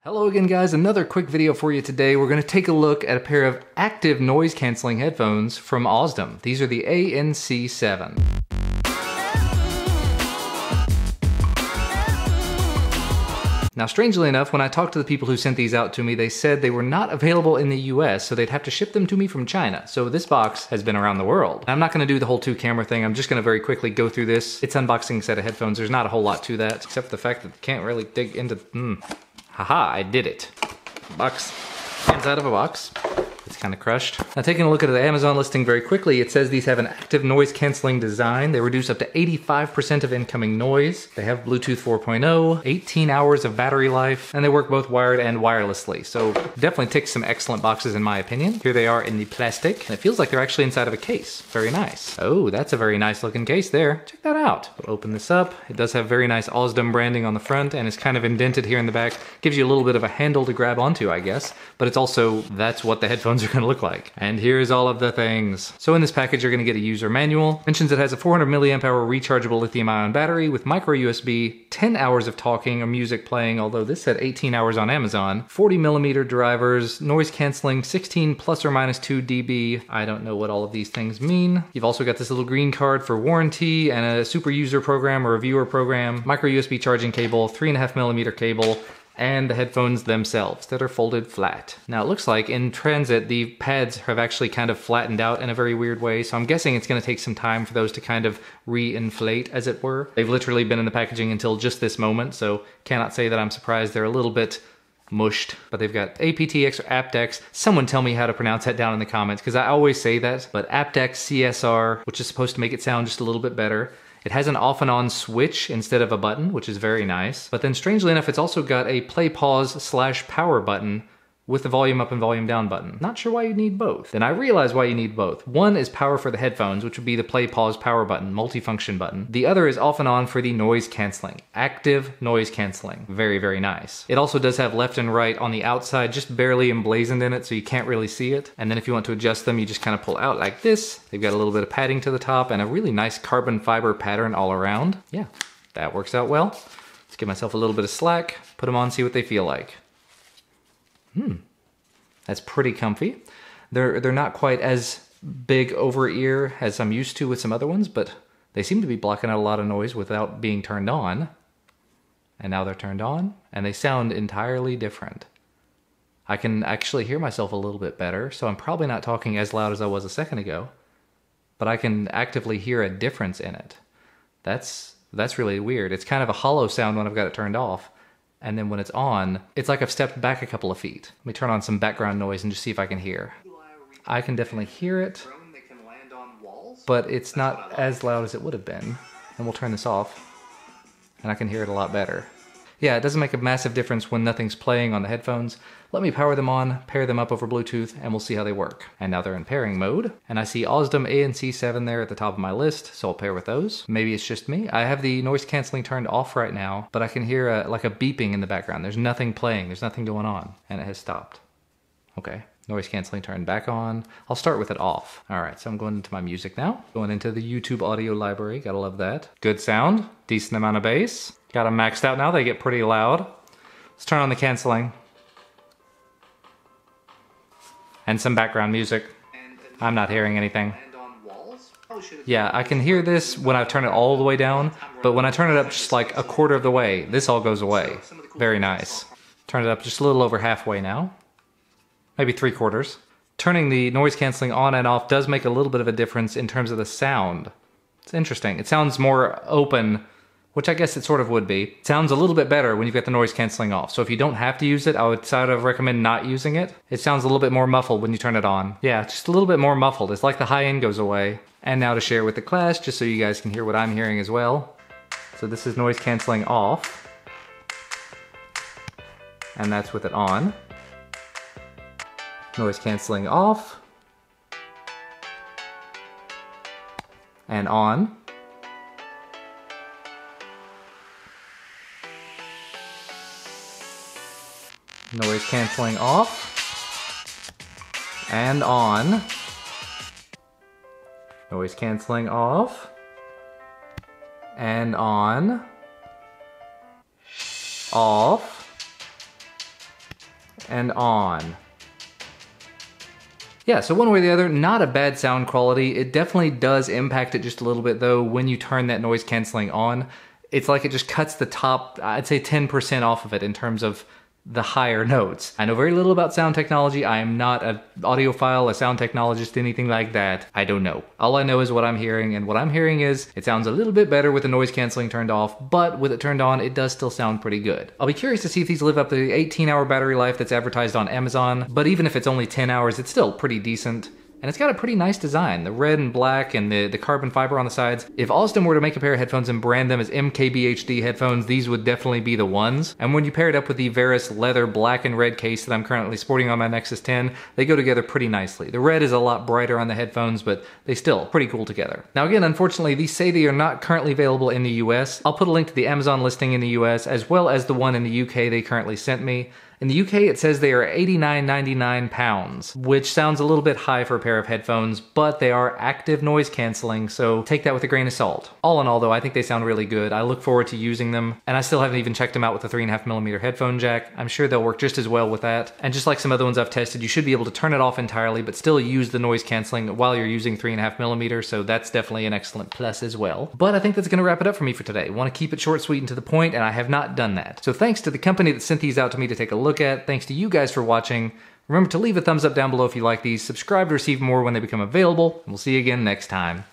Hello again guys, another quick video for you today. We're going to take a look at a pair of active noise cancelling headphones from Ausdom. These are the ANC7. Now strangely enough, when I talked to the people who sent these out to me, they said they were not available in the US, so they'd have to ship them to me from China. So this box has been around the world. I'm not going to do the whole two camera thing, I'm just going to very quickly go through this. It's unboxing a set of headphones, there's not a whole lot to that, except the fact that you can't really dig into... Haha, I did it. Box inside of a box. It's kind of crushed. Now taking a look at the Amazon listing very quickly, it says these have an active noise cancelling design. They reduce up to 85% of incoming noise. They have Bluetooth 4.0, 18 hours of battery life, and they work both wired and wirelessly. So definitely ticks some excellent boxes in my opinion. Here they are in the plastic, and it feels like they're actually inside of a case. Very nice. Oh, that's a very nice looking case there. Check that out. We'll open this up. It does have very nice Ausdom branding on the front, and it's kind of indented here in the back. Gives you a little bit of a handle to grab onto, I guess, but it's also, that's what the headphones are going to look like. And here's all of the things. So in this package you're going to get a user manual. Mentions it has a 400 milliamp hour rechargeable lithium ion battery with micro USB, 10 hours of talking or music playing, although this said 18 hours on Amazon, 40 millimeter drivers, noise cancelling 16 plus or minus 2 dB. I don't know what all of these things mean. You've also got this little green card for warranty and a super user program or a viewer program, micro USB charging cable, 3.5 millimeter cable, and the headphones themselves that are folded flat. Now it looks like in transit the pads have actually kind of flattened out in a very weird way, so I'm guessing it's going to take some time for those to kind of re-inflate, as it were. They've literally been in the packaging until just this moment, so cannot say that I'm surprised they're a little bit mushed, but they've got apt-x or apt-x. Someone tell me how to pronounce that down in the comments, because I always say that, but apt-x CSR, which is supposed to make it sound just a little bit better. It has an off and on switch instead of a button, which is very nice. But then strangely enough, it's also got a play pause / power button with the volume up and volume down button. Not sure why you need both. Then I realize why you need both. One is power for the headphones, which would be the play pause power button, multifunction button. The other is off and on for the noise cancelling, active noise cancelling. Very, very nice. It also does have left and right on the outside, just barely emblazoned in it, so you can't really see it. And then if you want to adjust them, you just kind of pull out like this. They've got a little bit of padding to the top and a really nice carbon fiber pattern all around. Yeah, that works out well. Let's give myself a little bit of slack, put them on, see what they feel like. That's pretty comfy. They're not quite as big over ear as I'm used to with some other ones, but they seem to be blocking out a lot of noise without being turned on. And now they're turned on, and they sound entirely different. I can actually hear myself a little bit better, so I'm probably not talking as loud as I was a second ago, but I can actively hear a difference in it. That's really weird. It's kind of a hollow sound when I've got it turned off. And then when it's on, it's like I've stepped back a couple of feet. Let me turn on some background noise and just see if I can hear. I can definitely hear it, but it's not as loud as it would have been. And we'll turn this off, and I can hear it a lot better. Yeah, it doesn't make a massive difference when nothing's playing on the headphones. Let me power them on, pair them up over Bluetooth, and we'll see how they work. And now they're in pairing mode, and I see Ausdom ANC7 there at the top of my list, so I'll pair with those. Maybe it's just me. I have the noise cancelling turned off right now, but I can hear like a beeping in the background. There's nothing playing, there's nothing going on, and it has stopped. Okay, noise cancelling turned back on. I'll start with it off. All right, so I'm going into my music now. Going into the YouTube audio library, gotta love that. Good sound, decent amount of bass. Got them maxed out now, they get pretty loud. Let's turn on the cancelling. And some background music. I'm not hearing anything. Yeah, I can hear this when I turn it all the way down, but when I turn it up just like a quarter of the way, this all goes away. Very nice. Turn it up just a little over halfway now. Maybe 3/4. Turning the noise cancelling on and off does make a little bit of a difference in terms of the sound. It's interesting. It sounds more open, which I guess it sort of would be. It sounds a little bit better when you've got the noise cancelling off. So if you don't have to use it, I would sort of recommend not using it. It sounds a little bit more muffled when you turn it on. Yeah, just a little bit more muffled. It's like the high end goes away. And now to share with the class, just so you guys can hear what I'm hearing as well. So this is noise cancelling off. And that's with it on. Noise cancelling off. And on. Noise cancelling off, and on. Noise cancelling off, and on. Off, and on. Yeah, so one way or the other, not a bad sound quality. It definitely does impact it just a little bit though when you turn that noise canceling on. It's like it just cuts the top, I'd say 10% off of it in terms of the higher notes. I know very little about sound technology. I am not an audiophile, a sound technologist, anything like that. I don't know. All I know is what I'm hearing, and what I'm hearing is it sounds a little bit better with the noise canceling turned off, but with it turned on, it does still sound pretty good. I'll be curious to see if these live up to the 18-hour battery life that's advertised on Amazon, but even if it's only 10 hours, it's still pretty decent. And it's got a pretty nice design. The red and black and the carbon fiber on the sides. If Ausdom were to make a pair of headphones and brand them as MKBHD headphones, these would definitely be the ones. And when you pair it up with the Veris leather black and red case that I'm currently sporting on my Nexus 10, they go together pretty nicely. The red is a lot brighter on the headphones, but they still pretty cool together. Now again, unfortunately, these say they are not currently available in the US. I'll put a link to the Amazon listing in the US, as well as the one in the UK they currently sent me. In the UK, it says they are £89.99, which sounds a little bit high for a pair of headphones, but they are active noise canceling, so take that with a grain of salt. All in all though, I think they sound really good. I look forward to using them, and I still haven't even checked them out with the 3.5mm headphone jack. I'm sure they'll work just as well with that. And just like some other ones I've tested, you should be able to turn it off entirely, but still use the noise canceling while you're using 3.5mm, so that's definitely an excellent plus as well. But I think that's gonna wrap it up for me for today. I wanna keep it short, sweet, and to the point, and I have not done that. So thanks to the company that sent these out to me to take a look at. Thanks to you guys for watching. Remember to leave a thumbs up down below if you like these, subscribe to receive more when they become available, and we'll see you again next time.